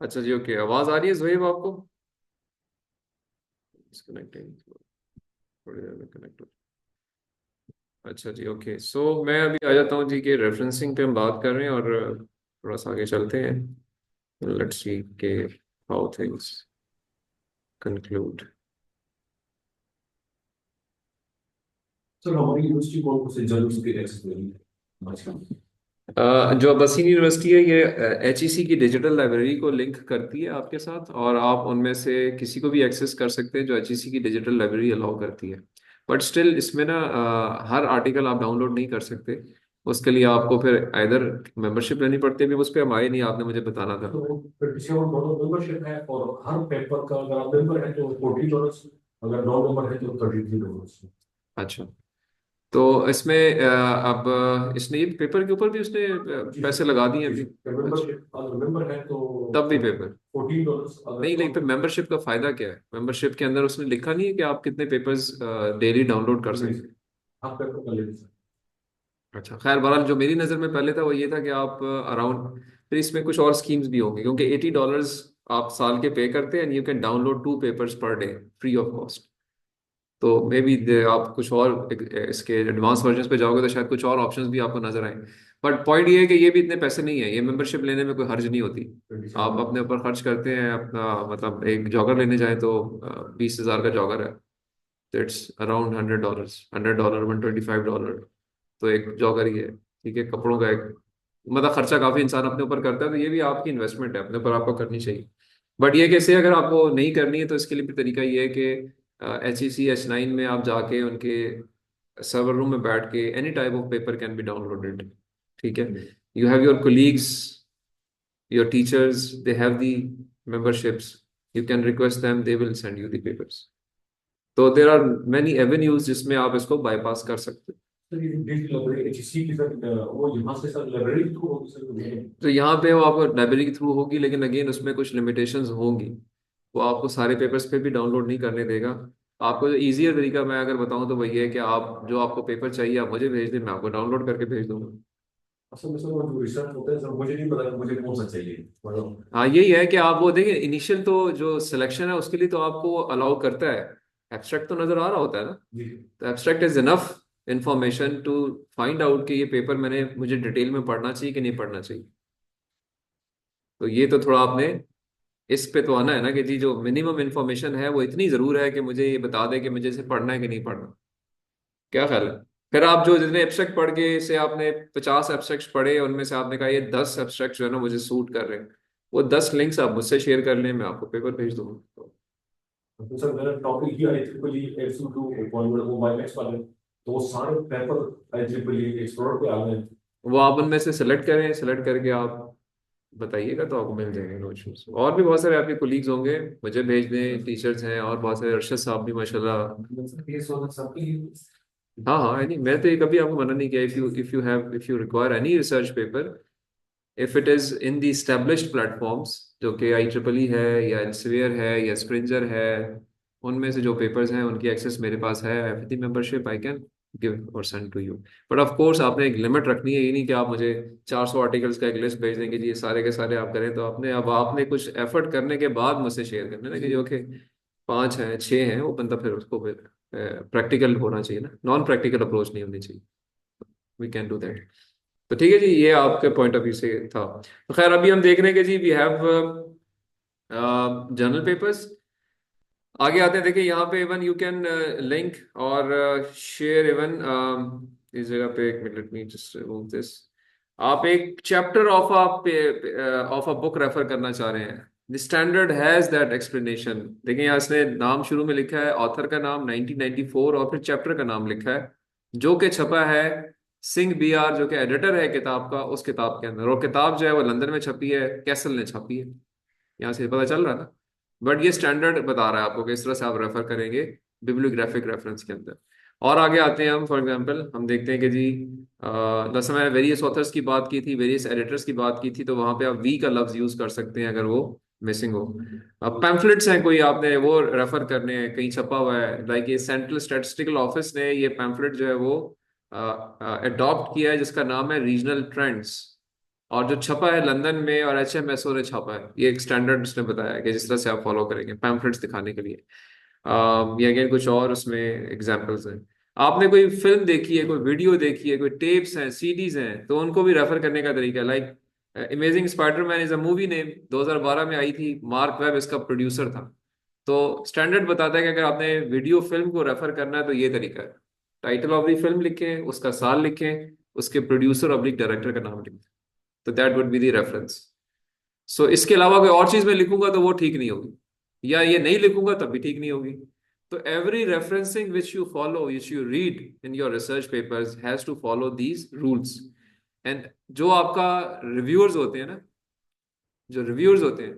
अच्छा जी, ओके, आवाज आ रही है जोहेब आपको? डिस्कनेक्टिंग, थोड़ी देर में कनेक्ट हो। अच्छा जी, ओके, सो मैं अभी आ जाता हूँ जी कि रेफरेंसिंग पे हम बात कर रहे हैं और थोड़ा सा आगे चलते हैं। लेट्स सी के हाउ थिंग्स कंक्लूड। सर हमारी यूनिवर्सिटी कौन से जर्नल्स के एक्सेस मिली है अच्छा। जो बसीन यूनिवर्सिटी है ये HEC की डिजिटल लाइब्रेरी को लिंक करती है आपके साथ, और आप उनमें से किसी को भी एक्सेस कर सकते हैं जो HEC की डिजिटल लाइब्रेरी अलाउ करती है। बट स्टिल इसमें ना हर आर्टिकल आप डाउनलोड नहीं कर सकते। उसके लिए आपको फिर इधर मेंबरशिप लेनी पड़ती है। अभी उस पर हम आए नहीं, आपने मुझे बताना था। तो पेटिशन और दोनों मेंबरशिप है और हर पेपर का अगर आप मेंबर है तो $40, अगर नॉन मेंबर है तो $33। अच्छा, तो इसमें अब इसने ये पेपर के ऊपर भी उसने जी पैसे सर। लगा दिए जी अभी। सर अच्छा, मेंबरशिप अगर मेंबर है तो तब भी पेपर? $14, अगर नहीं, लेकिन फिर नॉन मेंबरशिप का फायदा क्या है? मेंबरशिप के अंदर उसने लिखा नहीं है कि आप कितने पेपर्स डेली डाउनलोड कर नहीं सकते सर, हर पेपर का लेते सर। हैं? अच्छा, खैर बहरहाल जो मेरी नज़र में पहले था वो ये था कि आप अराउंड, फिर इसमें कुछ और स्कीम्स भी होंगी क्योंकि $80 आप साल के पे करते हैं and you can download 2 papers per day free of cost. तो मे बी आप कुछ और इसके एडवांस वर्जन पे जाओगे तो शायद कुछ और ऑप्शंस भी आपको नजर आए। बट पॉइंट ये है कि ये भी इतने पैसे नहीं है, ये मेंबरशिप लेने में कोई हर्ज नहीं होती। आप 27। अपने ऊपर खर्च करते हैं अपना, मतलब एक जॉगर लेने जाए तो 20,000 का जॉगर है, तो इट्स अराउंड $100, $100, $125। तो एक जॉगर ही है, ठीक है, कपड़ों का एक, मतलब खर्चा काफी इंसान अपने ऊपर करता है, तो ये भी आपकी इन्वेस्टमेंट है, अपने ऊपर आपको करनी चाहिए। बट ये कैसे, अगर आपको नहीं करनी है तो इसके लिए भी तरीका ये है कि HEC H9 में आप जाके उनके सर्वर रूम में बैठ के any type of paper can be downloaded. ठीक है, you have your colleagues, your teachers, they have the memberships, you can request them, they will send you the papers. तो देर आर मेनी एवेन्यूज जिसमें आप इसको bypass कर सकते हैं। Sir ये डिजिटल लाइब्रेरी एचईसी की सर, वो यहाँ से सर लाइब्रेरी थ्रू होगी सर। तो यहाँ पे वो आपको लाइब्रेरी के थ्रू होगी, लेकिन अगेन उसमें कुछ लिमिटेशंस होंगी। वो आपको सारे पेपर्स पे भी डाउनलोड नहीं करने देगा। आपको जो ईजियर तरीका मैं अगर बताऊँ तो वही है कि आप जो आपको पेपर चाहिए आप मुझे भेज दें, मैं आपको डाउनलोड करके भेज दूंगा। असल में सर वो जो रिसर्च होता है सर, मुझे नहीं पता कि मुझे कौन सा चाहिए मतलब। हाँ, यही है कि आप वो देखिए, इनिशियल तो जो सिलेक्शन है उसके लिए तो आपको अलाउ करता है। एब्स्ट्रैक्ट तो नजर आ रहा होता है ना। जी। तो abstract is enough information to find out कि ये पेपर मैंने मुझे डिटेल में पढ़ना चाहिए कि नहीं पढ़ना चाहिए। तो ये तो थोड़ा आपने इस पे तो आना है ना कि जी जो मिनिमम इंफॉर्मेशन है वो इतनी जरूर है कि मुझे ये बता दे कि मुझे इसे पढ़ना है कि नहीं पढ़ना। क्या ख्याल है? फिर आप जो जितने एब्स्ट्रैक्ट पढ़ के से आपने 50 एब्स्ट्रैक्ट पढ़े, उनमें से आपने कहा ये 10 एब्स्ट्रैक्ट जो है ना मुझे सूट कर रहे हैं, वो 10 लिंक्स आप मुझसे शेयर कर लें, मैं आपको पेपर भेज दूंगा। तो सर मेरा टॉपिक ही आई ट्रिपल ई एसयू 2 वो बायोमैक्स वाले, तो वो सारे paper I triple E Xplore पे आ गए। वो आप उनमें से सेलेक्ट करें, सेलेक्ट करके आप बताइएगा तो आपको मिल जाएंगे, नो इश्यूज। और भी बहुत सारे आपके कोलीग्स होंगे, मुझे भेज दें, टीचर्स हैं और बहुत सारे, अरशद साहब भी माशाल्लाह। ये सोलह सबकी। हाँ हाँ, नहीं मैं तो ये कभी आपको मना नहीं किया, if you require any research paper, if it is in the established platforms जो कि IEEE है या एल्सेवियर है या स्प्रिंजर है, उनमें से जो पेपर्स हैं उनकी एक्सेस मेरे पास है, FT membership I can give और send to you. But of course आपने एक लिमिट रखनी है, ये नहीं कि आप मुझे 400 आर्टिकल्स का एक लिस्ट भेज देंगे जी ये सारे के सारे आप करें। तो आपने, अब आपने कुछ एफर्ट करने के बाद मुझसे शेयर करना है ना कि जो कि 5 हैं 6 हैं, वो बंदा फिर उसको फिर प्रैक्टिकल होना चाहिए ना, नॉन प्रैक्टिकल अप्रोच नहीं होनी चाहिए। We can do that. तो ठीक है जी, ये आपके पॉइंट ऑफ व्यू से था। तो खैर अभी हम देख रहे हैं कि जी वी हैव जर्नल पेपर्स। आगे आते हैं, देखिए यहाँ पे इवन यू कैन लिंक और शेयर इवन, इस जगह पे एक minute, me just remove this. आप एक chapter of a book refer करना चाह रहे हैं, the standard has that explanation. देखिए यहाँ इसने नाम शुरू में लिखा है, ऑथर का नाम 1994, और फिर चैप्टर का नाम लिखा है जो कि छपा है सिंह BR, जो कि एडिटर है किताब का, उस किताब के अंदर। और किताब जो है वो लंदन में छपी है, कैसल ने छपी है। यहाँ से पता चल रहा है ना। बट ये स्टैंडर्ड बता रहा है आपको कि इस तरह से आप रेफर करेंगे बिब्लियोग्राफिक रेफरेंस के अंदर। और आगे आते हैं हम, फॉर एग्जांपल हम देखते हैं कि जी जैसे मैंने वेरियस ऑथर्स की बात की थी, वेरियस एडिटर्स की बात की थी, तो वहां पे आप वी का लफ्ज यूज कर सकते हैं अगर वो मिसिंग हो। अब पैम्फलेट्स हैं, कोई आपने वो रेफर करने हैं, कहीं छपा हुआ है, लाइक ये सेंट्रल स्टैटिस्टिकल ऑफिस ने ये पैम्फलेट जो है वो अडॉप्ट किया है जिसका नाम है रीजनल ट्रेंड्स। और जो छपा है लंदन में और HMSO ने छापा है, ये एक स्टैंडर्ड उसने बताया है कि जिस तरह से आप फॉलो करेंगे पैम्फलेट्स दिखाने के लिए। ये अगेन कुछ और उसमें एग्जांपल्स हैं। आपने कोई फिल्म देखी है, कोई वीडियो देखी है, कोई टेप्स हैं, सीडीज हैं, तो उनको भी रेफर करने का तरीका, like amazing Spiderman is a movie name, 2012 में आई थी, मार्क वेब इसका प्रोड्यूसर था। तो स्टैंडर्ड बताता है कि अगर आपने वीडियो फिल्म को रेफर करना है तो ये तरीका है, टाइटल ऑफ द फिल्म लिखें, उसका साल लिखें, उसके प्रोड्यूसर ऑब्लिक डायरेक्टर का नाम लिखें, तो that would be the reference. So इसके अलावा कोई और चीज मैं लिखूंगा तो वो ठीक नहीं होगी, या ये नहीं लिखूंगा तब भी ठीक नहीं होगी। तो every referencing which you follow, which you read in your research papers has to follow these rules. And जो आपका रिव्यूअर्स होते हैं ना, जो रिव्यूअर्स होते हैं,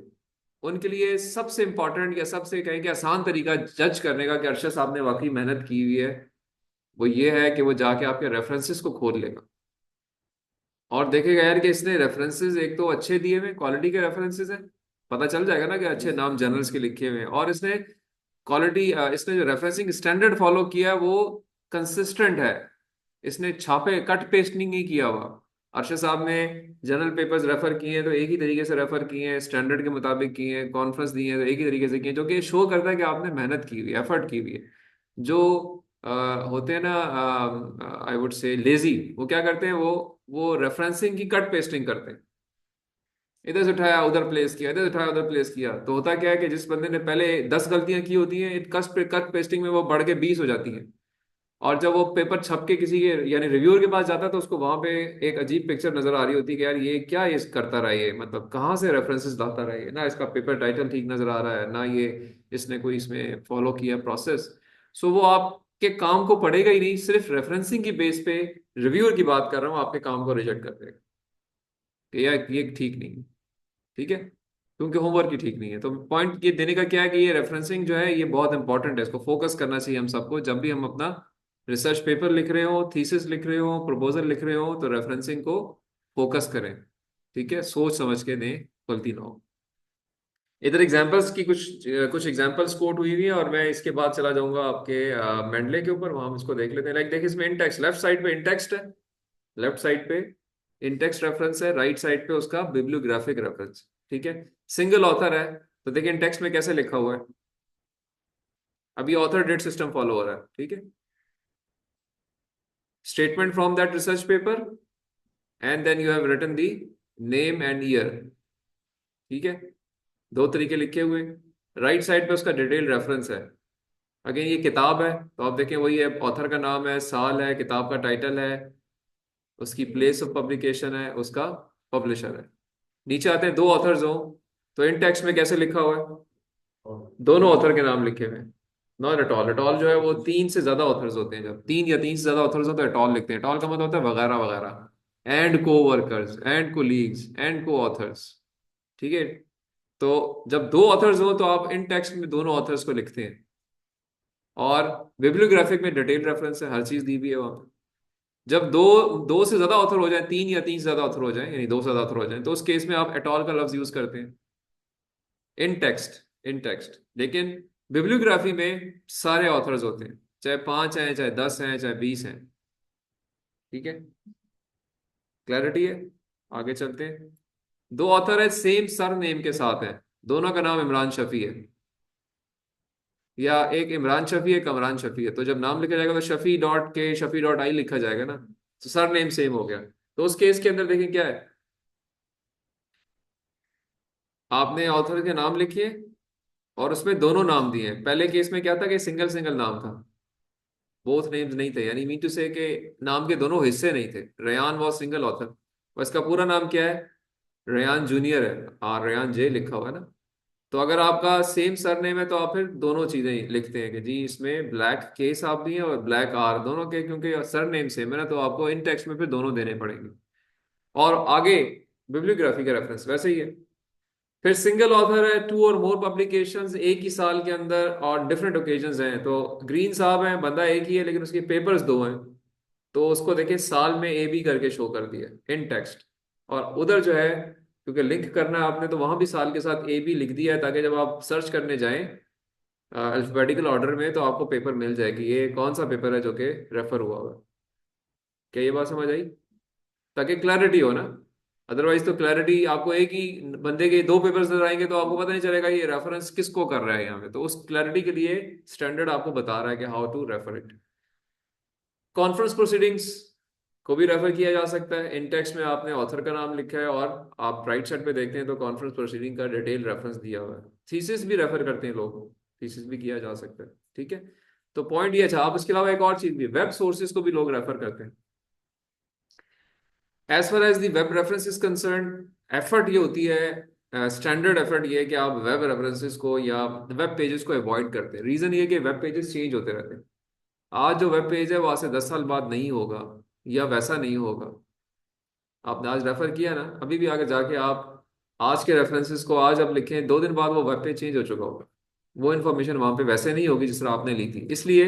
उनके लिए सबसे इंपॉर्टेंट या सबसे कहें कि आसान तरीका जज करने का कि अर्शद साहब ने वाकई मेहनत की हुई है, वो ये है कि वो जाके आपके रेफरेंसेस को खोल लेगा और देखेगा यार कि इसने रेफरेंसेस एक तो अच्छे दिए हुए, क्वालिटी के रेफरेंसेस हैं, पता चल जाएगा ना कि अच्छे Yes. नाम जर्नल्स के लिखे हुए हैं, और इसने क्वालिटी, इसने जो रेफरेंसिंग स्टैंडर्ड फॉलो किया है वो कंसिस्टेंट है। इसने छापे कट पेस्ट नहीं किया हुआ। अरशद साहब ने जर्नल पेपर्स रेफर किए हैं तो एक ही तरीके से रेफर किए हैं, स्टैंडर्ड के मुताबिक किए हैं, कॉन्फ्रेंस दिए हैं तो एक ही तरीके से किए हैं, जो कि शो करता है कि आपने मेहनत की हुई है, एफर्ट की हुई है। जो अ, होते हैं ना, आई वुड से लेजी, वो क्या करते हैं, वो रेफरेंसिंग की कट पेस्टिंग करते हैं, इधर से उठाया उधर प्लेस किया, इधर से उठाया उधर प्लेस किया, तो होता क्या है कि जिस बंदे ने पहले 10 गलतियां की होती हैं, कट पेस्टिंग में वो बढ़ के 20 हो जाती हैं। और जब वो पेपर छप के किसी के यानी रिव्यूअर के पास जाता है तो उसको वहां पे एक अजीब पिक्चर नजर आ रही होती है कि यार ये क्या ये करता रहा, ये मतलब कहाँ से रेफरेंसेस लाता रहा, ये ना इसका पेपर टाइटल ठीक नजर आ रहा है, ना ये इसने कोई इसमें फॉलो किया प्रोसेस। सो वो आपके काम को पढ़ेगा ही नहीं, सिर्फ रेफरेंसिंग की बेस पे, रिव्यूअर की बात कर रहा हूँ, आपके काम को रिजेक्ट कर देगा कि यार ये ठीक नहीं है। ठीक है, क्योंकि होमवर्क ही ठीक नहीं है। तो पॉइंट ये देने का क्या है कि ये रेफरेंसिंग जो है ये बहुत इंपॉर्टेंट है, इसको फोकस करना चाहिए हम सबको, जब भी हम अपना रिसर्च पेपर लिख रहे हो, थीसिस लिख रहे हो, प्रपोजल लिख रहे हो, तो रेफरेंसिंग को फोकस करें। ठीक है, सोच समझ के दें, गलती ना हो। इधर एग्जांपल्स की कुछ एग्जांपल्स कोट हुई हुई है, और मैं इसके बाद चला जाऊंगा आपके मेंडले के ऊपर, वहां हम इसको देख लेते हैं। लाइक देखिए, इसमें इंटेक्स्ट लेफ्ट साइड पे इंटेक्स्ट है, लेफ्ट साइड पे इंटेक्स्ट रेफरेंस है, राइट साइड पे उसका बिब्लियोग्राफिक रेफरेंस। ठीक है, सिंगल ऑथर है, तो देखिए इंटेक्स्ट में कैसे लिखा हुआ है, अभी ऑथर डेट सिस्टम फॉलो हो रहा है। ठीक है, statement from that research paper, and then you have written the name and year. ठीक है, दो तरीके लिखे हुए। राइट साइड पे उसका डिटेल रेफरेंस है, अगेन ये किताब है तो आप देखें वही है, ऑथर का नाम है, साल है, किताब का टाइटल है, उसकी प्लेस ऑफ पब्लिकेशन है, उसका पब्लिशर है। नीचे आते हैं दो ऑथर्स हो, तो इन टेक्स्ट में कैसे लिखा हुआ है, दोनों ऑथर के नाम लिखे हुए हैं। नॉट एटॉल, एटॉल जो है वो तीन से ज्यादा ऑथर्स होते हैं, जब तीन या तीन से ज्यादा ऑथर्स हो तो एटॉल लिखते हैं। एटॉल का मतलब होता है वगैरह वगैरह, एंड को वर्कर्स, एंड कोलीग्स, एंड को ऑथर्स। ठीक है, तो जब दो ऑथर्स हो तो आप इन टेक्स्ट में दोनों ऑथर्स को लिखते हैं। और बिब्लियोग्राफिक में डिटेल रेफरेंस है, हर चीज दी हुई है वहां पे। जब दो दो से ज्यादा ऑथर हो जाए, तीन या तीन से ज्यादा ऑथर हो जाए, यानी दो से ज्यादा ऑथर हो जाए, तो उस केस में आप एटॉल का लफ्ज यूज करते हैं, इन टेक्स्ट। लेकिन बिब्लियोग्राफी में सारे ऑथर्स होते हैं, चाहे 5 हैं, चाहे 10 हैं, चाहे 20 हैं। ठीक है, क्लैरिटी है। आगे चलते हैं। दो ऑथर है, सेम सर नेम के साथ है, दोनों का नाम इमरान शफी है, या एक इमरान शफी है, एक अमरान शफी है, तो जब नाम लिखा जाएगा तो शफी डॉट के, शफी डॉट आई लिखा जाएगा ना, तो सर नेम सेम हो गया। तो उस केस के अंदर देखें क्या है, आपने ऑथर के नाम लिखिए और उसमें दोनों नाम दिए हैं। पहले केस में क्या था कि सिंगल सिंगल नाम था, बोथ नेम्स नहीं थे, यानी मीन टू से के नाम के दोनों हिस्से नहीं थे। रेयान वॉज सिंगल ऑथर, और इसका पूरा नाम क्या है, रेयान जूनियर है, और रेयान जे लिखा हुआ है ना। तो अगर आपका सेम सरनेम है तो आप फिर दोनों चीजें लिखते हैं कि जी इसमें ब्लैक के साहब भी हैं और ब्लैक आर, दोनों के, क्योंकि सरनेम सेम है ना, तो आपको इन टेक्स्ट में फिर दोनों देने पड़ेंगे। और आगे बिब्लियोग्राफी का रेफरेंस वैसे ही है। फिर सिंगल ऑथर है, टू और मोर पब्लिकेशंस एक ही साल के अंदर और डिफरेंट ओकेजन्स हैं, तो ग्रीन साहब हैं, बंदा एक ही है लेकिन उसके पेपर्स दो हैं, तो उसको देखिए साल में ए बी करके शो कर दिया इन टेक्स्ट। और उधर जो है, क्योंकि लिंक करना है आपने, तो वहां भी साल के साथ ए बी लिख दिया है, ताकि जब आप सर्च करने जाएं अल्फाबेटिकल ऑर्डर में तो आपको पेपर मिल जाएगी ये कौन सा पेपर है जो कि रेफर हुआ हुआ है। क्या ये बात समझ आई, ताकि क्लैरिटी हो ना। अदरवाइज तो क्लैरिटी आपको एक ही बंदे के दो पेपर्स नजर आएंगे तो आपको पता नहीं चलेगा ये रेफरेंस किसको कर रहा है यहाँ पे। तो उस क्लैरिटी के लिए स्टैंडर्ड आपको बता रहा है कि how to refer it. Conference proceedings को भी रेफर किया जा सकता है। इन टेक्स्ट में आपने ऑथर का नाम लिखा है और आप राइट साइड पे देखते हैं तो कॉन्फ्रेंस प्रोसीडिंग का डिटेल रेफरेंस दिया हुआ है। थीसिस भी रेफर करते हैं लोग, थीसिस भी किया जा सकता है, ठीक है। तो पॉइंट ये था। आप इसके अलावा एक और चीज भी, वेब सोर्सेज को भी लोग रेफर करते हैं। As far as the web reference is concern, effort ये होती है, स्टैंडर्ड एफर्ट ये है कि आप वेब रेफरेंसेस को या वेब पेजेस को अवॉइड करते हैं। रीजन ये है कि वेब पेजेस चेंज होते रहते हैं। आज जो वेब पेज है वो आज से 10 साल बाद नहीं होगा या वैसा नहीं होगा। आपने आज रेफर किया ना, अभी भी आगे जाके आप आज के रेफरेंसेस को आज आप लिखें, 2 दिन बाद वो वेब पेज चेंज हो चुका होगा। वो इन्फॉर्मेशन वहां पे वैसे नहीं होगी जिस तरह आपने ली थी। इसलिए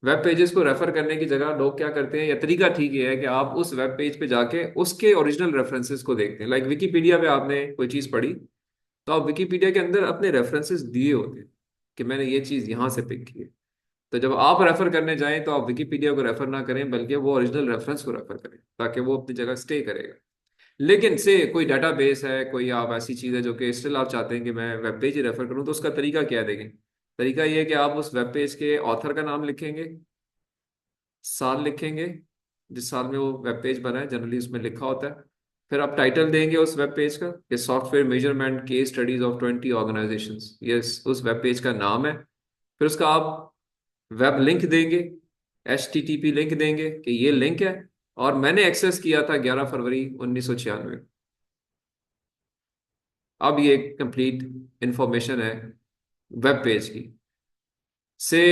वेब पेजेस को रेफर करने की जगह लोग क्या करते हैं, या तरीका ठीक ये है कि आप उस वेब पेज पे जाके उसके ओरिजिनल रेफरेंसेस को देखते हैं। लाइक विकीपीडिया पे आपने कोई चीज पढ़ी तो आप विकीपीडिया के अंदर अपने रेफरेंसेस दिए होते हैं कि मैंने ये चीज यहाँ से पिक की है। तो जब आप रेफर करने जाएं तो आप विकीपीडिया को रेफर ना करें बल्कि वो ओरिजिनल रेफरेंस को रेफर करें ताकि वो अपनी जगह स्टे करेगा। लेकिन से कोई डाटाबेस है, कोई आप ऐसी चीज है जो कि स्टिल आप चाहते हैं कि मैं वेब पेज ही रेफर करूं, तो उसका तरीका क्या है देखें। तरीका ये है कि आप उस वेब पेज के ऑथर का नाम लिखेंगे, साल लिखेंगे जिस साल में वो वेब पेज बना है, जनरली उसमें लिखा होता है। फिर आप टाइटल देंगे उस वेब पेज का कि software measurement case studies of 20 organisations, ये उस वेब पेज का नाम है। फिर उसका आप वेब लिंक देंगे, HTTP लिंक देंगे कि ये लिंक है और मैंने एक्सेस किया था 11 फरवरी 1996। अब ये कंप्लीट इंफॉर्मेशन है वेब पेज की। से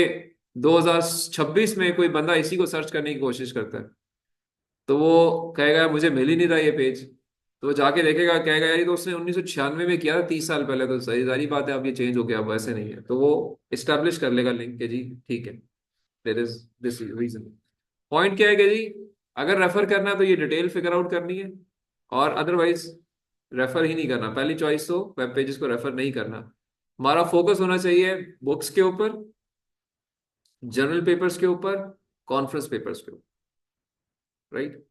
2026 में कोई बंदा इसी को सर्च करने की कोशिश करता है तो वो कहेगा मुझे मिल ही नहीं रहा ये पेज। तो वो जाके देखेगा, कहेगा यार ये तो उसने 1996 में किया था, 30 साल पहले। तो सही सारी बात है, अब ये चेंज हो गया, अब वैसे नहीं है। तो वो इस्टेब्लिश कर लेगा लिंक के जी ठीक है, there is this reason. Point क्या है कि जी अगर रेफर करना है तो ये डिटेल फिगर आउट करनी है, और अदरवाइज रेफर ही नहीं करना। पहली चॉइस तो वेब पेजेस को रेफर नहीं करना। हमारा फोकस होना चाहिए बुक्स के ऊपर, जर्नल पेपर्स के ऊपर, कॉन्फ्रेंस पेपर्स के ऊपर, राइट।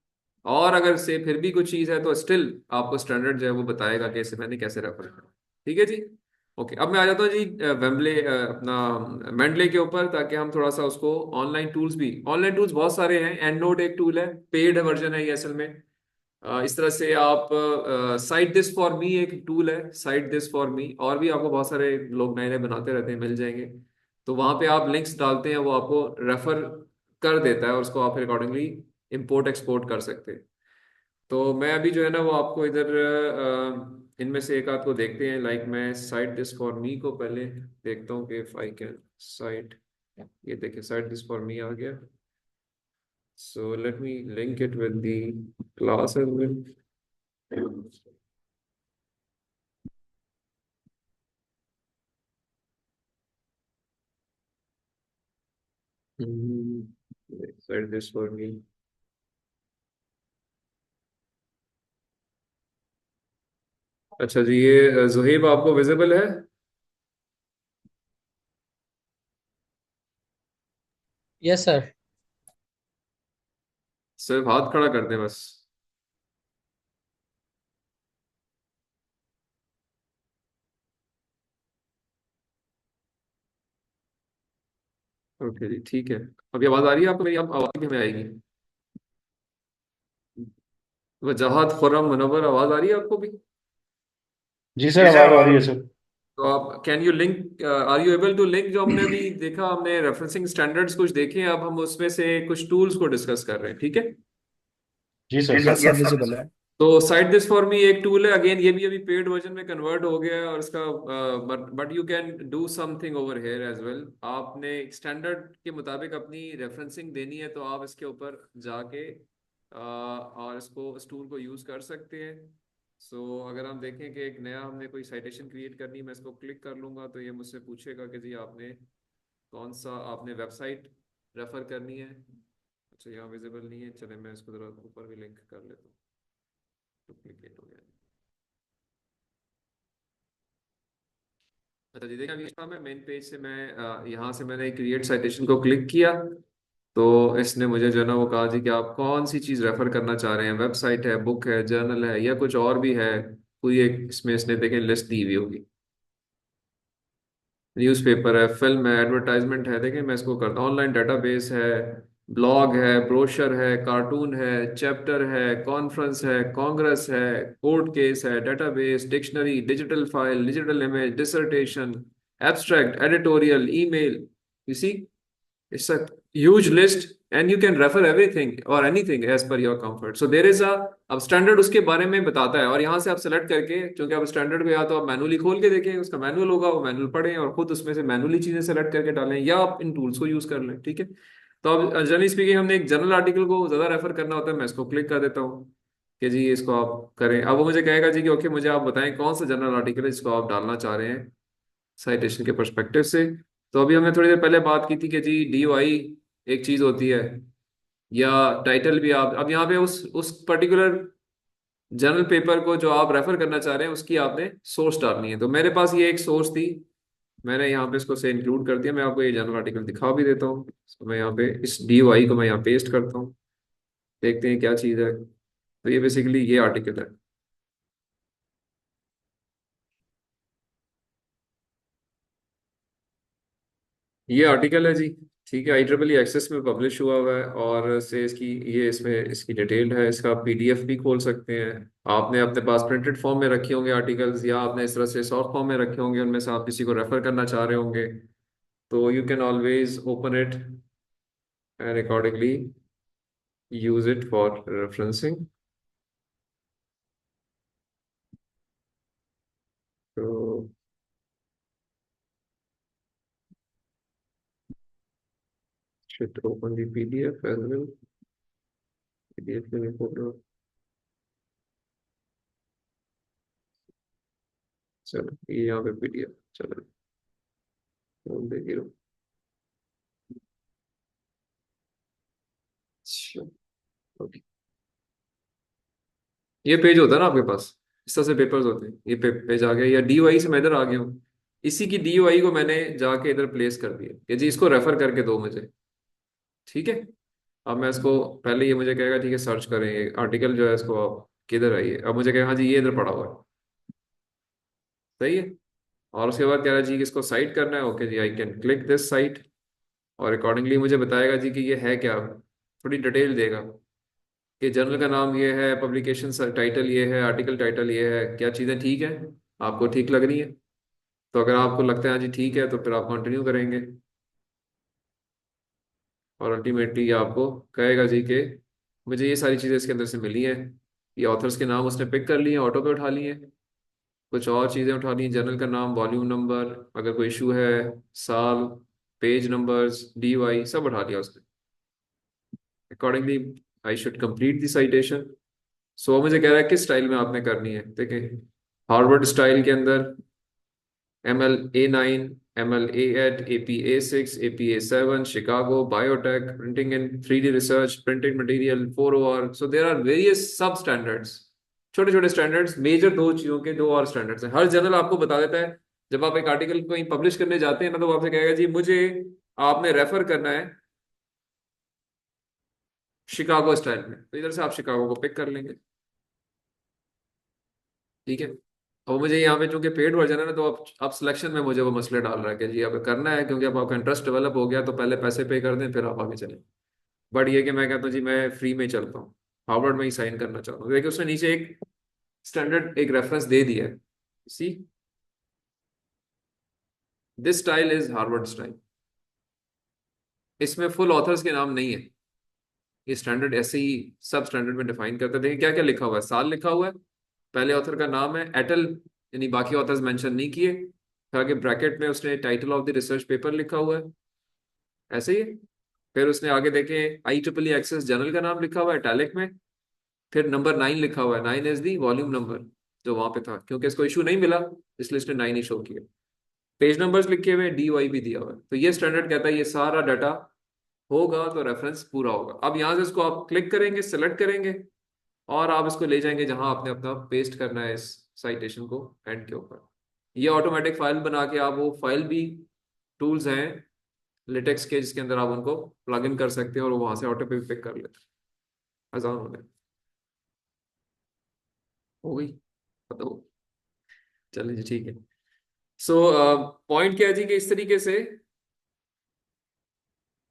और अगर से फिर भी कुछ चीज है तो स्टिल आपको स्टैंडर्ड जो है वो बताएगा कि इसे मैंने कैसे रेफर करना। ठीक है जी। ओके, अब मैं आ जाता हूँ जी वेम्बले अपना मेंडले के ऊपर, ताकि हम थोड़ा सा उसको ऑनलाइन टूल्स भी, ऑनलाइन टूल्स बहुत सारे हैं। एंड नोट एक टूल है, पेड वर्जन है ये असल में। इस तरह से आप साइट दिस फॉर मी एक टूल है, साइट दिस फॉर मी, और भी आपको बहुत सारे लोग नए नए बनाते रहते हैं, मिल जाएंगे। तो वहां पे आप लिंक्स डालते हैं, वो आपको रेफर कर देता है और उसको आप फिर अकॉर्डिंगली इंपोर्ट एक्सपोर्ट कर सकते हैं। तो मैं अभी जो है ना वो आपको इधर इनमें से एक आध को देखते हैं। लाइक मैं साइट दिस फॉर मी को पहले देखता हूँ कि इफ आई कैन साइट, ये देखिए साइट दिस फॉर मी आ गया। So let me link it with the class as well. Cite this for me. अच्छा जी, ये जुहेब आपको विजिबल है? Yes sir. सिर्फ हाथ खड़ा कर दें बस। ओके जी ठीक है। अभी आवाज आ रही है आपको मेरी? अब आवाज भी हमें आएगी। वजाहत खुर्रम मुनव्वर, आवाज आ रही है आपको भी? जी सर, आवाज आ रही है सर। तो आप can you link, are you able to link? जो हमने अभी देखा, हमने रेफरेंसिंग स्टैंडर्ड्स कुछ देखे हैं, अब हम उसमें से कुछ टूल्स को डिस्कस कर रहे हैं, ठीक है। जी सर। यस सर, विजिबल है। तो साइट दिस फॉर मी एक टूल है, अगेन ये भी अभी पेड वर्जन में कन्वर्ट हो गया है, और इसका but you can do something over here as well. आपने स्टैंडर्ड के मुताबिक अपनी रेफरेंसिंग देनी है तो आप इसके ऊपर जाके और इसको इस टूल को यूज कर सकते हैं। सो अगर हम देखें कि एक नया हमने कोई साइटेशन क्रिएट करनी है, मैं इसको क्लिक कर लूंगा तो ये मुझसे पूछेगा कि जी आपने कौन सा, आपने वेबसाइट रेफर करनी है। अच्छा यहाँ विजिबल नहीं है, चले मैं इसको जरा ऊपर भी लिंक कर लेता हूँ। डुप्लीकेट हो गया। अच्छा जी देखिए, अभी मैं मेन पेज से मैं यहाँ से मैंने क्रिएट साइटेशन को क्लिक किया। तो इसने मुझे जो है ना वो कहा जी कि आप कौन सी चीज़ रेफर करना चाह रहे हैं, वेबसाइट है, बुक है, जर्नल है, या कुछ और भी है। कोई एक इसमें इसने देखें लिस्ट दी हुई होगी, न्यूज़पेपर है, फिल्म है, एडवर्टाइजमेंट है, देखिए मैं इसको करता हूँ, ऑनलाइन डेटाबेस है, ब्लॉग है, ब्रोशर है, कार्टून है, चैप्टर है, कॉन्फ्रेंस है, कांग्रेस है, कोर्ट केस है, database, dictionary, digital file, digital image, dissertation, abstract, editorial, email. You see, it's a huge list and you can refer everything or anything as per your comfort. So there is a, अब standard उसके बारे में बताता है, और यहाँ से आप सेलेक्ट करके, क्योंकि आप स्टैंडर्ड पे या तो आप मैनुअली खोल के देखें, उसका मैनुअल होगा, वो मैनुअल पढ़ें और खुद उसमें से मैनुअली चीजें सेलेक्ट करके डालें, या आप इन टूल्स को यूज कर लें। ठीक है। तो अब जनरली स्पीकिंग हमने एक जनरल आर्टिकल को ज्यादा रेफर करना होता है, मैं इसको क्लिक कर देता हूँ कि जी इसको आप करें। अब वो मुझे कहेगा जी कि ओके मुझे आप बताएं कौन सा जनरल आर्टिकल है जिसको आप डालना चाह रहे हैं साइटेशन के परस्पेक्टिव से। तो अभी हमने थोड़ी देर पहले बात की थी कि जी DOI एक चीज होती है, या टाइटल भी। आप अब यहाँ पे उस पर्टिकुलर जर्नल पेपर को जो आप रेफर करना चाह रहे हैं उसकी आपने सोर्स डालनी है। तो मेरे पास ये एक सोर्स थी, मैंने यहाँ पे इसको से इंक्लूड कर दिया। मैं आपको ये जर्नल आर्टिकल दिखा भी देता हूँ। तो मैं यहाँ पे इस DOI को मैं यहाँ पेस्ट करता हूँ, देखते हैं क्या चीज़ है। तो ये बेसिकली ये आर्टिकल है, ये आर्टिकल है जी। ठीक है, IEEE एक्सेस में पब्लिश हुआ हुआ है, और से इसकी ये इसमें इसकी डिटेल्ड है। इसका PDF भी खोल सकते हैं। आपने अपने पास प्रिंटेड फॉर्म में रखे होंगे आर्टिकल्स, या आपने इस तरह से सॉफ्ट फॉर्म में रखे होंगे, उनमें से आप किसी को रेफर करना चाह रहे होंगे, तो you can always open it and accordingly use it for referencing. तो should open the PDF as well, PDF में फोटो। चलो ये यहाँ पे PDF, चलो देखिए। अच्छा, ओके, ये पेज होता है ना आपके पास, इस तरह से पेपर्स होते हैं। ये पेज आ गया, या DOI से मैं इधर आ गया हूँ, इसी की DOI को मैंने जाके इधर प्लेस कर दिया कि जी इसको रेफर करके दो मुझे। ठीक है। अब मैं इसको, पहले ये मुझे कहेगा ठीक है सर्च करें ये आर्टिकल जो है, इसको आप किधर आइए। अब मुझे कहेगा हाँ जी ये इधर पड़ा हुआ है, सही है। और उसके बाद कह रहा है जी कि इसको साइट करना है। ओके जी, I can click this cite, और अकॉर्डिंगली मुझे बताएगा जी कि ये है क्या, थोड़ी डिटेल देगा कि जर्नल का नाम ये है, पब्लिकेशन टाइटल ये है, आर्टिकल टाइटल ये है, क्या चीज़ें ठीक है, आपको ठीक लग रही है। तो अगर आपको लगता है हाँ जी ठीक है, तो फिर आप कंटिन्यू करेंगे, और अल्टीमेटली ये आपको कहेगा जी कि मुझे ये सारी चीज़ें इसके अंदर से मिली हैं। ये ऑथर्स के नाम उसने पिक कर लिए, ऑटो पे उठा लिए, कुछ और चीज़ें उठा ली, जर्नल का नाम, वॉल्यूम नंबर, अगर कोई इशू है, साल, पेज नंबर्स, DOI सब उठा लिया उसने। Accordingly I should complete the citation. So मुझे कह रहा है किस स्टाइल में आपने करनी है। देखिए, हार्वर्ड स्टाइल के अंदर ML A9, ML A8, AP A6, AP A7, Chicago, Biotech, printing in 3D research, printed material, 4OR. So there are various sub standards, छोटे छोटे स्टैंडर्ड्स। मेजर दो चीजों के दो और स्टैंडर्ड्स हैं। हर जर्नल आपको बता देता है, जब आप एक आर्टिकल को पब्लिश करने जाते हैं ना, तो वो आपसे कहेगा जी मुझे आपने रेफर करना है शिकागो स्टाइल में, तो इधर से आप शिकागो को पिक कर लेंगे। ठीक है। अब मुझे यहाँ पे चूंकि पेड वर्जन है ना, तो अब सिलेक्शन में मुझे वो मसले डाल रहा है कि जी अब करना है, क्योंकि अब आपका इंटरेस्ट डेवलप हो गया, तो पहले पैसे पे कर दें फिर आप आगे चलें। बट ये कि मैं कहता हूँ जी मैं फ्री में ही चलता हूँ, हार्वर्ड में ही साइन करना चाहता हूँ। देखिए उसने नीचे एक स्टैंडर्ड एक रेफरेंस दे दिया है, see this style is Harvard style. इसमें फुल ऑथर्स के नाम नहीं है, ये स्टैंडर्ड ऐसे ही सब स्टैंडर्ड में डिफाइन करता है। देखिए क्या क्या लिखा हुआ है, साल लिखा हुआ है, पहले ऑथर का नाम है एटल, यानी बाकी ऑथर्स मेंशन नहीं किए, फिर आगे ब्रैकेट में उसने title of the research paper लिखा हुआ है, ऐसे ही। फिर उसने आगे देखे IEEE एक्सेस जर्नल का नाम लिखा हुआ है इटैलिक में, फिर नंबर 9 लिखा हुआ है, 9 इज दी वॉल्यूम नंबर जो वहां पे था, क्योंकि इसको इशू नहीं मिला इसलिए इसने 9 ही शो किया। पेज नंबर्स लिखे हुए, DOI भी दिया हुआ है। तो ये स्टैंडर्ड कहता है ये सारा डाटा होगा तो रेफरेंस पूरा होगा। अब यहाँ से इसको आप क्लिक करेंगे, सेलेक्ट करेंगे, और आप इसको ले जाएंगे जहां आपने अपना पेस्ट करना है इस साइटेशन को एंड के ऊपर। ये ऑटोमेटिक फाइल बना के आप, वो फाइल भी टूल्स हैं लिटेक्स के, जिसके अंदर आप उनको प्लग इन कर सकते हैं और वो वहां से ऑटो पे पिक कर लेते हैं। आसान हो गया। हो गई पता हो। चलिए जी ठीक है। सो पॉइंट क्या है जी कि इस तरीके से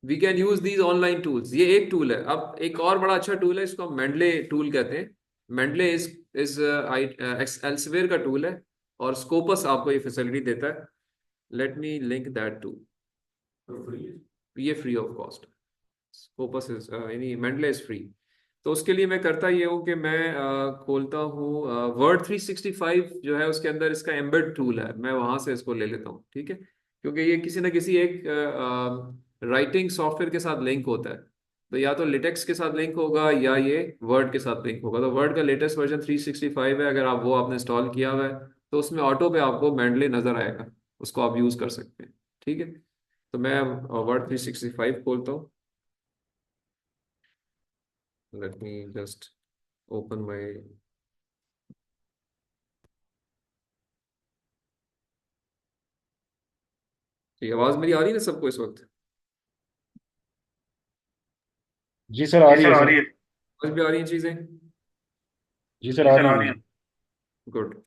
we can use these online tools. ये एक टूल है। अब एक और बड़ा अच्छा टूल है, इसको हम मेंडले टूल कहते हैं। मेंडले इज एल्सेवियर का टूल है और स्कोपस आपको ये फैसिलिटी देता है। Let me link that to. ये free of cost. Scopus is यानी मेंडले इज फ्री। तो उसके लिए मैं करता ये हूँ कि मैं खोलता हूँ वर्ड 365 जो है, उसके अंदर इसका एम्बेड टूल है, मैं वहां से इसको ले लेता हूँ। ठीक है, क्योंकि ये किसी ना किसी एक राइटिंग सॉफ्टवेयर के साथ लिंक होता है। तो या तो लिटेक्स के साथ लिंक होगा या ये वर्ड के साथ लिंक होगा। तो वर्ड का लेटेस्ट वर्जन 365 है, अगर आप वो आपने इंस्टॉल किया हुआ है तो उसमें ऑटो पे आपको मेंडले नजर आएगा, उसको आप यूज कर सकते हैं। ठीक है, तो मैं वर्ड 365 खोलता हूँ। Let me just open my। ये आवाज मेरी आ रही है ना सबको इस वक्त? जी सर आ रही है सर। समझ में आ रही हैं चीजें? जी सर आ रही है। Good.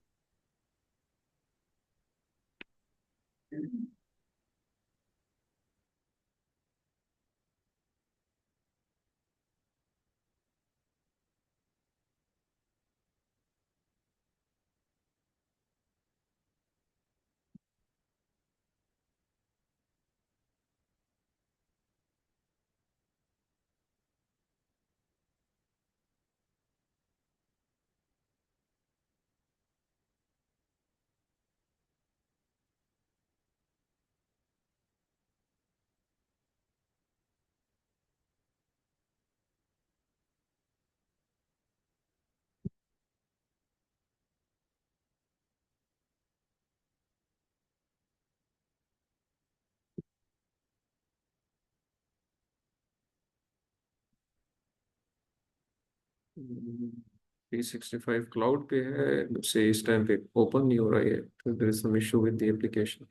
Three sixty five cloud पे है, मुझसे इस टाइम पे ओपन नहीं हो रहा है, तो there is some issue with the application.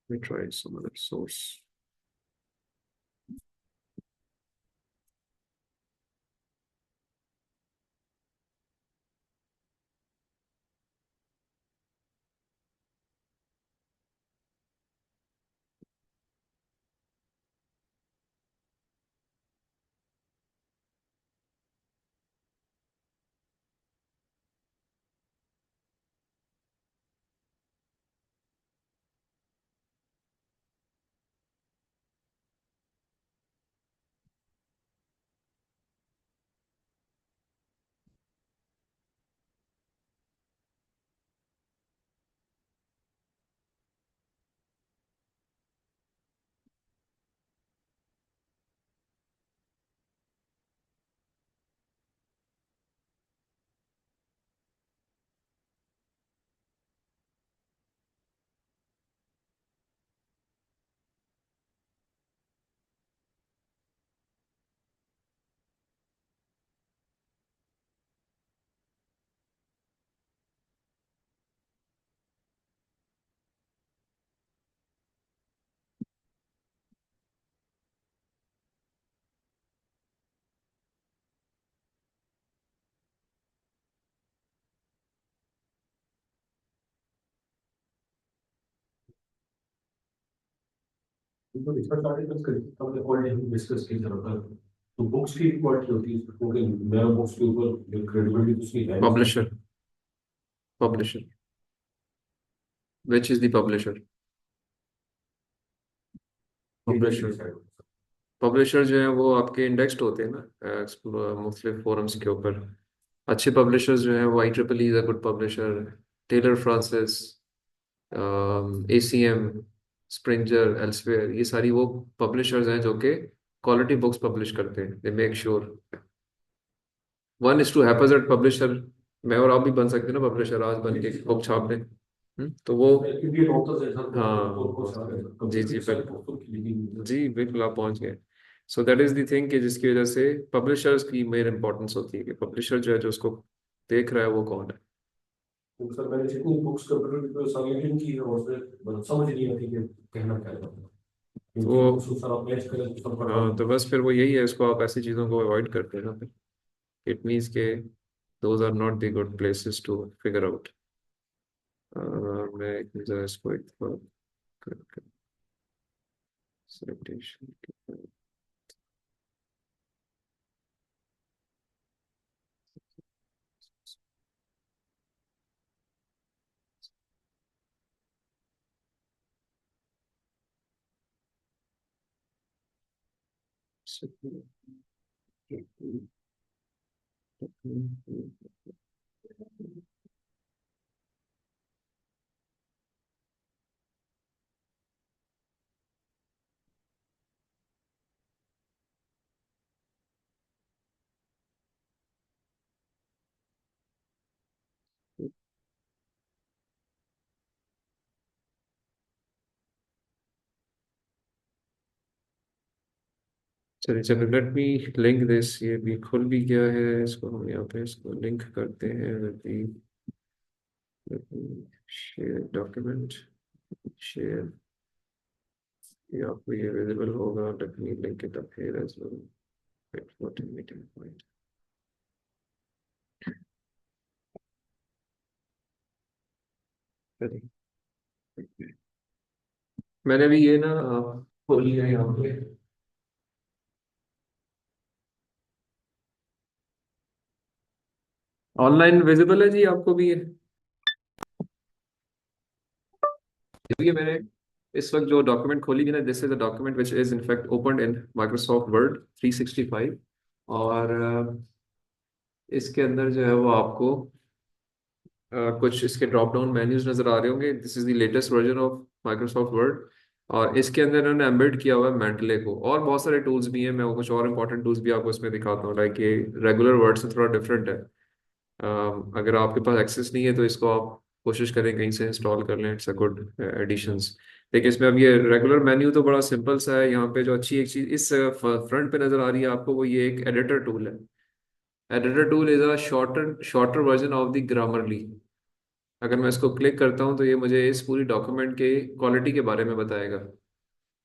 We try some other source. तो इसका आर्टिकल्स का हमने क्वालिटी डिस्कस की जरूरत है। तो बुक्स की क्वालिटी होती है क्योंकि मेरा बुक्स के ऊपर क्रेडिबिलिटी तो उसकी है नहीं। Publisher, publisher, which is the publisher? Publisher, publisher जो है वो आपके इंडेक्स्ड होते हैं ना मुख्तलिफ फोरम्स के ऊपर। अच्छे पब्लिशर्स जो हैं वो IEEE is a good publisher, Taylor Francis, ACM, Springer, Elsevier, ये सारी वो पब्लिशर्स हैं जो कि क्वालिटी बुक्स पब्लिश करते हैं। They make sure. One is to हैपेजिट पब्लिशर। मैं और आप भी बन सकते हैं ना पब्लिशर, आज बन के बुक छाप दें। तो वो इंडियन ऑथर्स है सर, हाँ जी जी बिल्कुल। बिल्कुल। जी बिल्कुल आप पहुंच गए। So that is the thing कि जिसकी वजह से पब्लिशर्स की मेन इंपॉर्टेंस होती है कि पब्लिशर जो है जो उसको देख रहा है वो कौन है। तो सर मैंने जितनी बुक्स कंप्यूटर पे सबमिशन की है उसमें मतलब समझ नहीं आती कि कहना क्या है, क्योंकि तो बुक्स सर आप मैच करें तो सब करवा हाँ, तो बस फिर वो यही है, इसको आप ऐसी चीज़ों को अवॉइड करते हैं ना फिर। इट मीन्स के those are not the good places to figure out. मैं जरा इसको एक बार करके citation चलिए चलिए, लेट मी लिंक दिस। ये भी खुल भी गया है, इसको हम यहाँ पे इसको लिंक करते हैं। शेयर डॉक्यूमेंट, शेयर, ये आपको ये विजिबल होगा। Let me link it up here as well. Wait for the meeting point. मैंने भी ये ना खोल लिया यहाँ पे। ऑनलाइन विजिबल है जी आपको भी ये मैंने इस वक्त जो डॉक्यूमेंट खोली है ना, this is a document which is in fact open in Microsoft word 365। और इसके अंदर जो है वो आपको कुछ इसके ड्रॉप डाउन मेन्यूज नजर आ रहे होंगे। This is the latest version of Microsoft word. और इसके अंदर इन्होंने एम्बेड किया हुआ है मेंटले को, और बहुत सारे टूल्स भी हैं। मैं वो कुछ और इंपॉर्टेंट टूल्स भी आपको इसमें दिखाता हूँ, लाइक ये रेगुलर वर्ड से थोड़ा डिफरेंट है। अगर आपके पास एक्सेस नहीं है तो इसको आप कोशिश करें कहीं से इंस्टॉल कर लें। It's a good additions. देखिए इसमें अब ये रेगुलर मेन्यू तो बड़ा सिंपल सा है। यहाँ पे जो अच्छी एक चीज इस फ्रंट पे नजर आ रही है आपको, वो ये एक एडिटर टूल है। Editor tool is a shorter shorter version of the Grammarly. अगर मैं इसको क्लिक करता हूँ तो ये मुझे इस पूरी डॉक्यूमेंट के क्वालिटी के बारे में बताएगा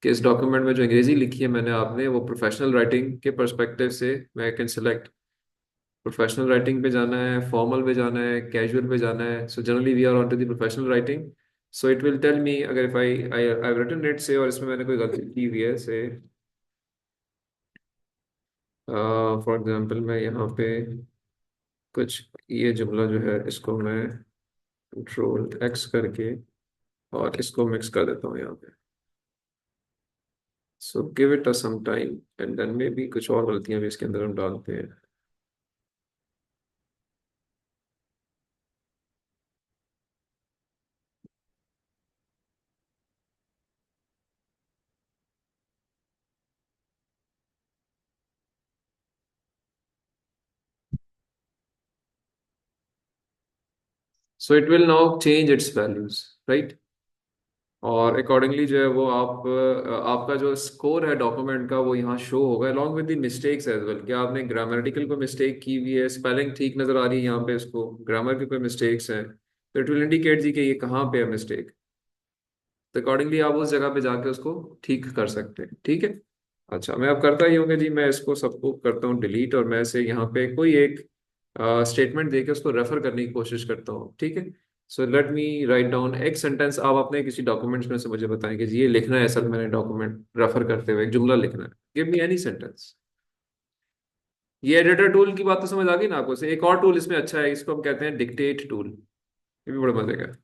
कि इस डॉक्यूमेंट में जो अंग्रेजी लिखी है मैंने आपने, वो प्रोफेशनल राइटिंग के पर्सपेक्टिव से मैं कैन सिलेक्ट प्रोफेशनल राइटिंग पे जाना है, फॉर्मल पे जाना है, कैजुअल पे जाना है। So generally we are on to the professional writing. So it will tell me अगर if I I I written it से, और इसमें मैंने कोई गलती की हुई है से, फॉर एग्जांपल मैं यहाँ पे कुछ ये जुमला जो है इसको मैं कंट्रोल एक्स करके और इसको मिक्स कर देता हूँ यहाँ पे। So give it a sum time and then maybe कुछ और गलतियां भी इसके अंदर हम डालते हैं। So it will now change its values, right. और अकॉर्डिंगली जो है वो आप आपका जो स्कोर है डॉक्यूमेंट का वो यहाँ शो होगा along with the mistakes as well. क्या आपने ग्रामेटिकल को मिस्टेक की हुई है, स्पेलिंग ठीक नजर आ रही है यहाँ पे, इसको ग्रामर के कोई मिस्टेक्स हैं तो इट विल इंडिकेट जी कि ये कहाँ पे है मिस्टेक। तो अकॉर्डिंगली आप उस जगह पे जाके उसको ठीक कर सकते हैं, ठीक है। अच्छा, मैं अब करता ही हूँ कि जी मैं इसको सबको करता हूँ डिलीट, और मैं इसे यहाँ पे कोई एक स्टेटमेंट देके उसको रेफर करने की कोशिश करता हूँ, ठीक है। सो लेट मी राइट डाउन एक सेंटेंस। आप अपने किसी डॉक्यूमेंट्स में से मुझे बताएं कि जी ये लिखना है, असल में मैंने डॉक्यूमेंट रेफर करते हुए एक जुमला लिखना है। Give me any sentence. ये एडिटर टूल की बात तो समझ आ गई ना आपको से। एक और टूल इसमें अच्छा है, इसको हम कहते हैं डिक्टेट टूल। ये भी बड़े मजे का है।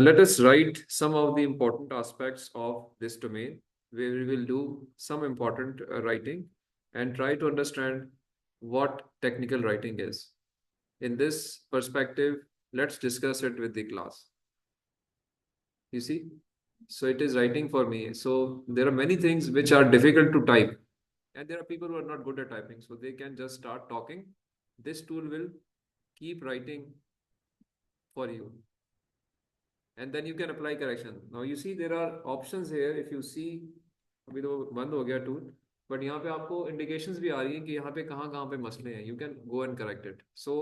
Let us write some of the important aspects of this domain, where we will do some important writing and try to understand what technical writing is. In this perspective, let's discuss it with the class. You see? So it is writing for me. So there are many things which are difficult to type, and there are people who are not good at typing, so they can just start talking. This tool will keep writing for you, and then you can apply correction. Now you see there are options here. If you see, अभी तो बंद हो गया tool, but यहाँ पे आपको indications भी आ रही हैं कि यहाँ पे कहाँ पे मसले हैं. You can go and correct it. So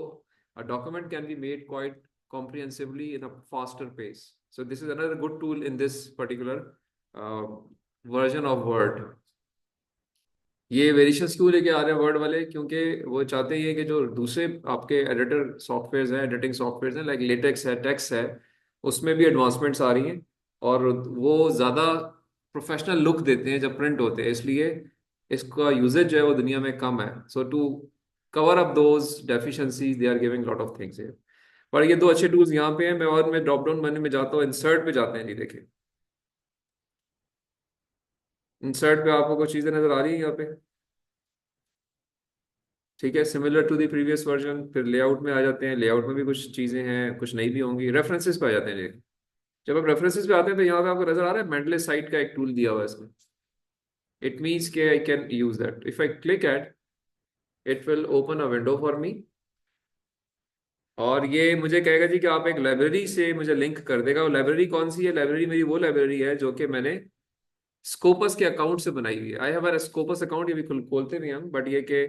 a document can be made quite comprehensively in a faster pace. So this is another good tool in this particular version of Word. ये वेरिएशंस क्यों लेके आ रहे हैं word वाले? क्योंकि वो चाहते हैं कि जो दूसरे आपके एडिटर सॉफ्टवेयर हैं, एडिटिंग सॉफ्टवेयर हैं, लाइक लेटेक्स है, टेक्स्ट है, उसमें भी एडवांसमेंट्स आ रही हैं और वो ज़्यादा प्रोफेशनल लुक देते हैं जब प्रिंट होते हैं, इसलिए इसका यूजेज जो है वो दुनिया में कम है. So to cover up those deficiencies they are giving lot of things here. पर ये दो अच्छे टूल्स यहाँ पे हैं. मैं ड्रॉप डाउन मेन्यू में जाता हूँ, इंसर्ट पे जाते हैं जी. देखिए इंसर्ट पे आपको कुछ चीज़ें नजर आ रही है यहाँ पे. ठीक है, similar to the previous version. फिर लेआउट में आ जाते हैं. लेआउट में भी कुछ चीज़ें हैं, कुछ नहीं भी होंगी. रेफरेंसेस पे आ जाते हैं जी. जब आप रेफरेंसेस पे आते हैं तो यहाँ पे आपको नजर आ रहा है मेंडले साइट का एक टूल दिया हुआ है इसमें. इट मीन्स के आई can use that. If I click at it will open a window for me और ये मुझे कहेगा जी कि आप एक लाइब्रेरी से मुझे लिंक कर देगा. वो लाइब्रेरी कौन सी है? लाइब्रेरी मेरी वो लाइब्रेरी है जो कि मैंने स्कोपस के अकाउंट से बनाई हुई है. I have a Scopus account. ये भी खोलते भी हम, बट ये कि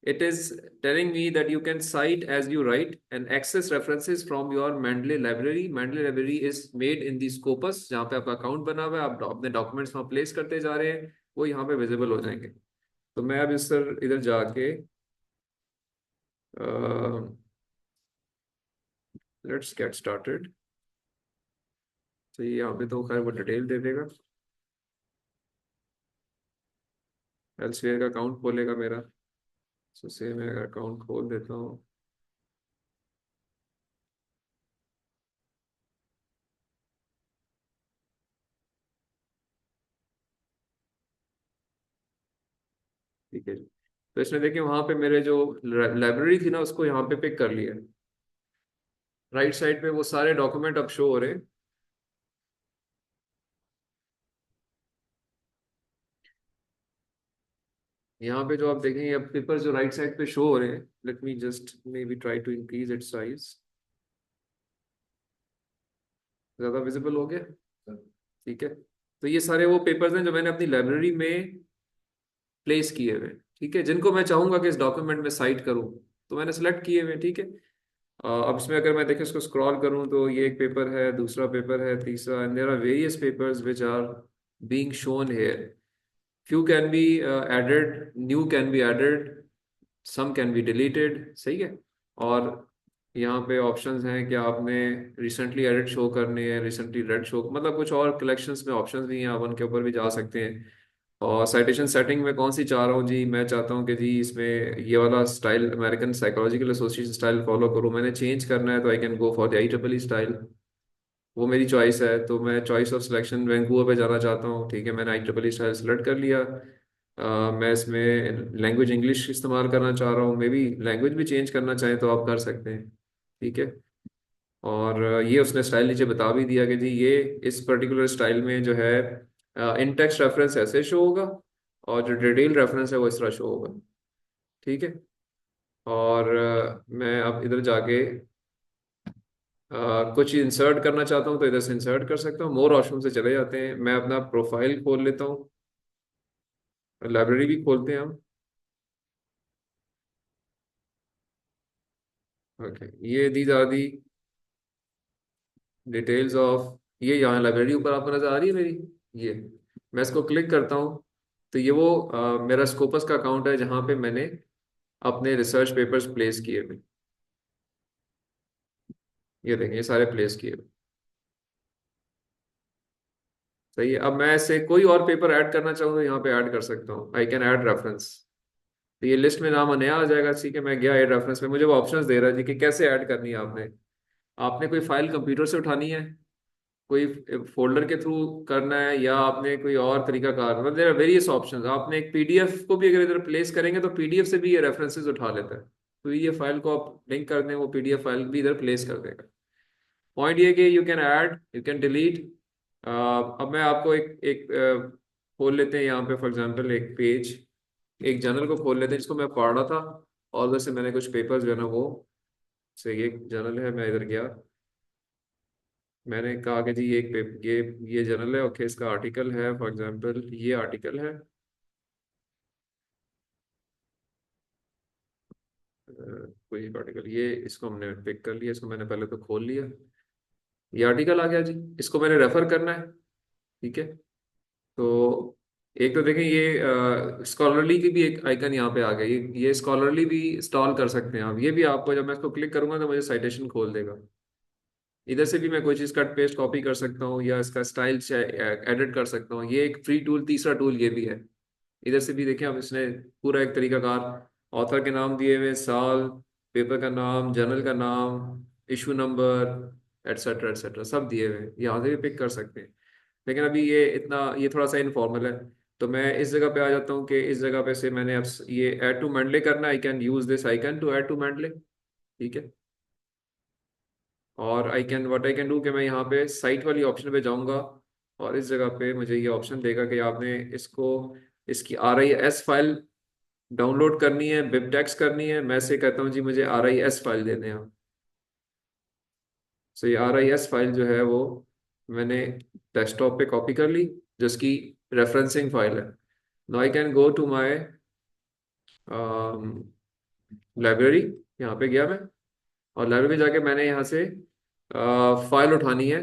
it is telling me that you can cite as you write and access references from your Mendeley library. Mendeley library is made in the Scopus. जहाँ पे आपका अकाउंट बना हुआ है, आप अपने डॉक्यूमेंट्स वहाँ प्लेस करते जा रहे हैं, वो यहाँ पे विजिबल हो जाएंगे. तो मैं अब इस सर इधर जाके लेट्स गेट स्टार्टेड. तो ये यहाँ पे तो खैर वो डिटेल दे देगा. एल्सवेयर का अकाउंट खोलेगा मेरा. सो से मैं अकाउंट खोल देता हूँ. ठीक है जी. तो इसने देखिए वहां पे मेरे जो लाइब्रेरी थी ना उसको यहाँ पे पिक कर लिया. राइट साइड पे वो सारे डॉक्यूमेंट अब शो हो रहे हैं. यहाँ पे जो आप देखेंगे अब पेपर जो राइट साइड पे शो हो रहे हैं. Let me just maybe try to increase it size. ज्यादा विजिबल हो गया? ठीक है. तो ये सारे वो पेपर्स हैं जो मैंने अपनी लाइब्रेरी में प्लेस किए हुए हैं. ठीक है, जिनको मैं चाहूंगा कि इस डॉक्यूमेंट में साइट करूँ तो मैंने सेलेक्ट किए हुए हैं. ठीक है. अब इसमें अगर मैं देखें इसको स्क्रॉल करूं तो ये एक पेपर है, दूसरा पेपर है, तीसरा, and there are various papers which are being shown here. few can be added, new can be added, some can be deleted. सही है. और यहाँ पे ऑप्शंस हैं कि आपने रिसेंटली एडिट शो करने हैं, रिसेंटली रेड शो, मतलब कुछ और कलेक्शंस में ऑप्शंस भी हैं, आप उनके ऊपर भी जा सकते हैं. और साइटेशन सेटिंग में कौन सी चाह रहा हूँ जी? मैं चाहता हूँ कि जी इसमें ये वाला style American psychological association style follow करूँ. मैंने चेंज करना है तो आई can go for the IEEE style. वो मेरी चॉइस है. तो मैं चॉइस ऑफ सिलेक्शन वैंकूवर पे जाना चाहता हूँ. ठीक है, मैंने IEEE स्टाइल सेलेक्ट कर लिया. मैं इसमें लैंग्वेज इंग्लिश इस्तेमाल करना चाह रहा हूँ. मे बी लैंग्वेज भी चेंज करना चाहें तो आप कर सकते हैं. ठीक है. और ये उसने स्टाइल नीचे बता भी दिया कि जी ये इस पर्टिकुलर स्टाइल में जो है इन टेक्स्ट रेफरेंस ऐसे शो होगा और जो डिटेल रेफरेंस है वो इस तरह शो होगा. ठीक है. और मैं अब इधर जाके कुछ इंसर्ट करना चाहता हूँ तो इधर से इंसर्ट कर सकता हूँ. मोर ऑप्शन से चले जाते हैं. मैं अपना प्रोफाइल खोल लेता हूँ. लाइब्रेरी भी खोलते हैं हम. ओके, ये these are the details of. ये यहाँ लाइब्रेरी ऊपर आपको नजर आ रही है मेरी. ये मैं इसको क्लिक करता हूँ तो ये वो मेरा स्कोपस का अकाउंट है जहाँ पे मैंने अपने रिसर्च पेपर्स प्लेस किए हुए. ये देखें ये सारे प्लेस किए हुए. सही है. अब मैं ऐसे कोई और पेपर ऐड करना चाहूँ तो यहाँ पे ऐड कर सकता हूँ. I can add reference. तो ये लिस्ट में नाम नया आ जाएगा. ठीक है, मैं गया ऐड रेफरेंस में, मुझे वो ऑप्शंस दे रहा है जी कि कैसे ऐड करनी है आपने. आपने कोई फाइल कंप्यूटर से उठानी है, कोई फोल्डर के थ्रू करना है, या आपने कोई और तरीका कार, मतलब देयर आर वेरियस ऑप्शंस. आपने एक PDF को भी अगर इधर प्लेस करेंगे तो PDF से भी ये रेफरेंसेस उठा लेता है. तो ये फाइल को आप लिंक कर दें, वो PDF फाइल भी इधर प्लेस कर देगा. पॉइंट ये कि you can add, you can delete. अब मैं आपको एक एक खोल लेते हैं यहाँ पे फॉर एग्जांपल एक पेज, एक जर्नल को खोल लेते हैं जिसको मैं पढ़ रहा था और उधर से मैंने कुछ पेपर्स जो है ना वो से. ये जर्नल है, मैं इधर गया, मैंने कहा कि जी ये एक ये जर्नल है. ओके, इसका आर्टिकल है फॉर एग्जांपल, ये आर्टिकल है. कोई एक आर्टिकल, ये इसको हमने पिक कर लिया, इसको मैंने पहले तो खोल लिया, ये आर्टिकल आ गया जी, इसको मैंने रेफर करना है। ठीक है, तो एक तो देखें ये स्कॉलरली की भी एक आइकन यहाँ पे आ गया, ये स्कॉलरली भी इंस्टॉल कर सकते हैं आप, ये भी आपको जब मैं इसको क्लिक करूंगा तो मुझे साइटेशन खोल देगा। इधर से भी मैं कोई चीज़ कट पेस्ट कॉपी कर सकता हूँ या इसका स्टाइल एडिट कर सकता हूँ, ये एक फ्री टूल, तीसरा टूल ये भी है। इधर से भी देखें आप, इसने पूरा एक तरीकाकार ऑथर के नाम दिए हुए, साल, पेपर का नाम, जर्नल का नाम, इशू नंबर, एटसेट्रा एटसेट्रा सब दिए हुए हैं, यहाँ से भी पिक कर सकते हैं। लेकिन अभी ये थोड़ा सा इनफॉर्मल है, तो मैं इस जगह पे आ जाता हूँ कि इस जगह पे से मैंने अब ये ऐड टू मेंडले करना, I can use this icon to add to Mendeley. ठीक है, और आई कैन डू कि मैं यहाँ पे साइट वाली ऑप्शन पे जाऊँगा, और इस जगह पे मुझे ये ऑप्शन देगा कि आपने इसको, इसकी RIS फाइल डाउनलोड करनी है, बिबटेक्स करनी है। मैं से कहता हूँ जी मुझे RIS फाइल दे दें आप। सो ये RIS फाइल जो है वो मैंने डेस्कटॉप पे कॉपी कर ली, जिसकी रेफरेंसिंग फाइल है। Now I can go to my library, यहाँ पे गया मैं, और लाइब्रेरी में जाके मैंने यहाँ से फाइल उठानी है,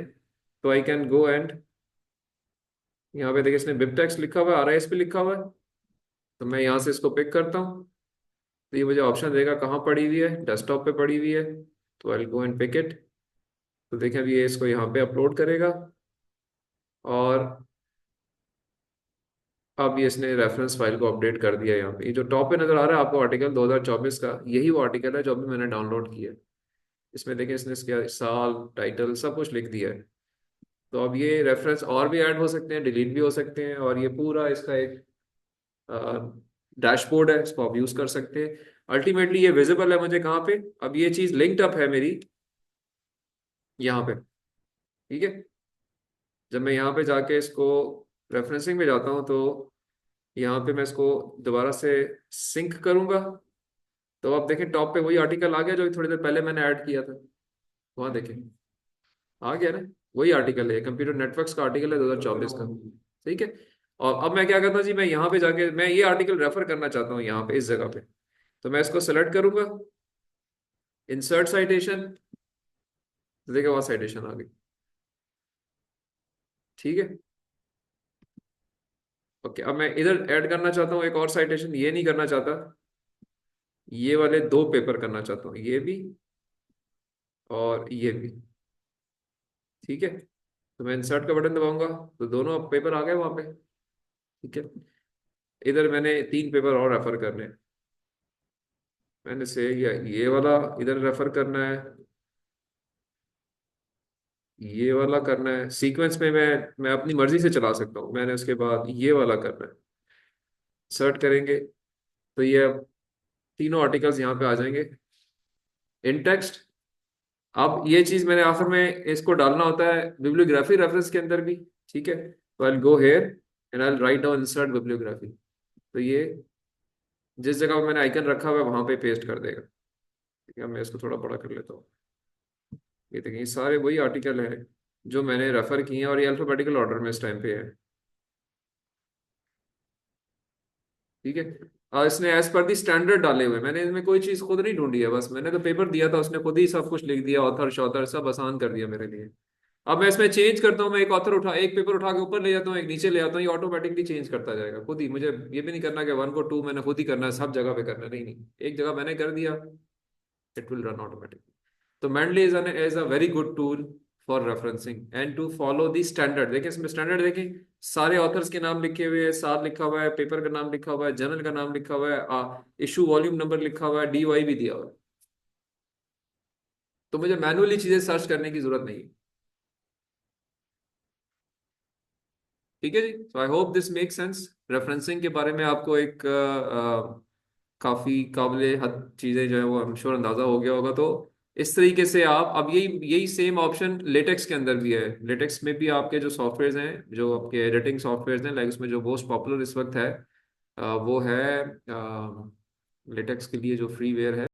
तो आई कैन गो एंड, यहाँ पे देखिए इसने बिबटेक्स लिखा हुआ है, RIS पे लिखा हुआ है, तो मैं यहाँ से इसको पिक करता हूँ, तो ये मुझे ऑप्शन देगा कहाँ पड़ी हुई है, डेस्कटॉप पे पड़ी हुई है, तो I go and pick it. तो देखें अभी ये इसको यहाँ पे अपलोड करेगा, और अब ये इसने रेफरेंस फाइल को अपडेट कर दिया है। यहाँ पे ये जो टॉप पे नजर आ रहा है आपको आर्टिकल 2024 का, यही वो आर्टिकल है जो अभी मैंने डाउनलोड किया है। इसमें देखें इसने इसका साल, टाइटल सब कुछ लिख दिया है। तो अब ये रेफरेंस और भी ऐड हो सकते हैं, डिलीट भी हो सकते हैं, और ये पूरा इसका एक डैशबोर्ड है, इसको आप यूज कर सकते हैं। अल्टीमेटली ये विजिबल है मुझे कहाँ पे, अब ये चीज लिंक्ड अप है मेरी यहाँ पे। ठीक है, जब मैं यहाँ पे जाके इसको रेफरेंसिंग में जाता हूँ, तो यहाँ पे मैं इसको दोबारा से सिंक करूंगा, तो आप देखें टॉप पे वही आर्टिकल आ गया जो थोड़ी देर पहले मैंने ऐड किया था, वहां देखें आ गया ना, वही आर्टिकल है, कंप्यूटर नेटवर्क्स का आर्टिकल है 2024 का। ठीक है, और अब मैं क्या करता हूँ जी, मैं यहाँ पे जाके मैं ये आर्टिकल रेफर करना चाहता हूँ यहाँ पे इस जगह पे, तो मैं इसको सेलेक्ट करूंगा, इंसर्ट साइटेशन, तो देखिए वहाँ साइटेशन आ गई। ठीक है, ओके, अब मैं इधर ऐड करना चाहता हूँ एक और साइटेशन, ये नहीं करना चाहता, ये वाले दो पेपर करना चाहता हूँ, ये भी और ये भी। ठीक है, तो मैं इंसर्ट का बटन दबाऊंगा, तो दोनों पेपर आ गए वहां पे। ठीक है, इधर मैंने 3 पेपर और रेफर करने हैं, मैंने से ये वाला इधर रेफर करना है, ये वाला करना है, सीक्वेंस में मैं अपनी मर्जी से चला सकता हूँ, मैंने उसके बाद ये वाला करना है। सर्च करेंगे तो ये अब तीनों आर्टिकल्स यहाँ पे आ जाएंगे इन टेक्स्ट। अब ये चीज मैंने आखिर में इसको डालना होता है बिब्लियोग्राफी रेफरेंस के अंदर भी। ठीक है, तो I go here and I write down insert bibliography, तो ये जिस जगह पे मैंने आइकन रखा हुआ है वहां पे पेस्ट कर देगा। ठीक है, मैं इसको थोड़ा बड़ा कर लेता हूँ। ये देखिए ये सारे वही आर्टिकल हैं जो मैंने रेफर किए हैं, और ये अल्फाबेटिकल ऑर्डर में इस टाइम पे है। ठीक है, और इसने एज पर दी स्टैंडर्ड डाले हुए, मैंने इसमें कोई चीज खुद नहीं ढूंढी है, बस मैंने तो पेपर दिया था, उसने खुद ही सब कुछ लिख दिया, ऑथर शॉथर सब आसान कर दिया मेरे लिए। अब मैं इसमें चेंज करता हूँ, मैं एक पेपर उठा के ऊपर ले जाता हूँ, एक नीचे ले आता हूँ, ये ऑटोमेटिकली चेंज करता जाएगा खुद ही, मुझे ये भी नहीं करना कि 1 को 2 मैंने खुद ही करना है, सब जगह पे करना है, नहीं नहीं, एक जगह मैंने कर दिया, इट विल रन ऑटोमेटिकली। तो Mendeley is a very good tool for referencing and to follow the standard। देखिए इसमें स्टैंडर्ड देखें, सारे ऑथर्स के नाम लिखे हुए हैं, साल लिखा हुआ है, पेपर का नाम लिखा हुआ है, जर्नल का नाम लिखा हुआ है, इशू वॉल्यूम नंबर लिखा हुआ है, DOI भी दिया हुआ है, तो मुझे मैनुअली चीजें सर्च करने की जरूरत नहीं है। ठीक है जी, so I hope this make sense. Referencing के बारे में आपको एक काफी काबिले हद चीजें जो है वो आई एम श्योर अंदाजा हो गया होगा। तो इस तरीके से आप अब यही यही सेम ऑप्शन लेटेक्स के अंदर भी है। लेटेक्स में भी आपके जो सॉफ्टवेयर हैं, जो आपके एडिटिंग सॉफ्टवेयर हैं, लाइक उसमें जो मोस्ट पॉपुलर इस वक्त है वो है लेटेक्स के लिए जो फ्रीवेयर है